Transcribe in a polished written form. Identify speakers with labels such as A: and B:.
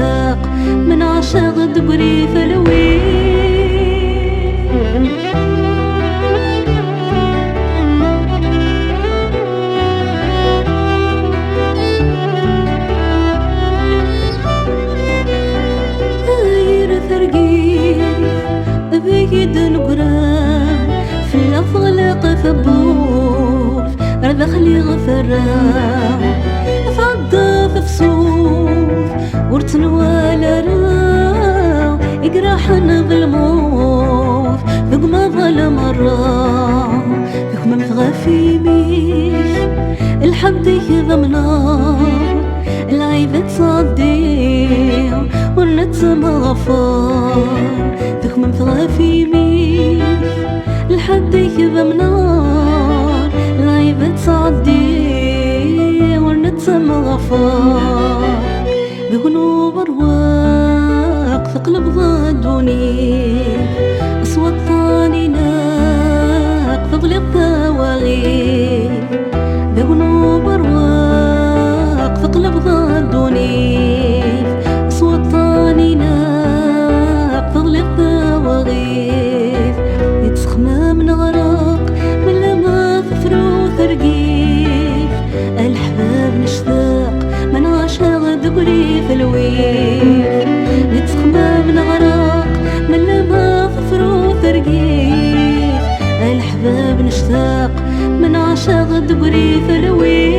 A: نشتاق من عشاق دقري في الويل. بيد نقرام في الأفغلق فبوف رذخلي غفرام فضف فصوف ورتن ولا راو يقراحن بالموف ذوق ما ظلم الراو ذوق ما متغفي ميش الحد يضمنار العيبة تصديع والنتسم غفار ذوق ما متغفي ميش الحد يذم نار العيبة تصديع والنتسم غفار بقلوب أرواق ثقلب ضدوني أصوات ثاني ناق تغلب ثواغي بقلوب أرواق ثقلب ضدوني أصوات ثاني ناق تغلب ثواغي يتسخمى من غرق من لما ثفرو ثرقيف الحباب نشتاق من عشاق دقري في الويل نتسخمى من غرق من لما ثفرو ثرقيف الحباب نشتاق من عشاق دقري في الويل.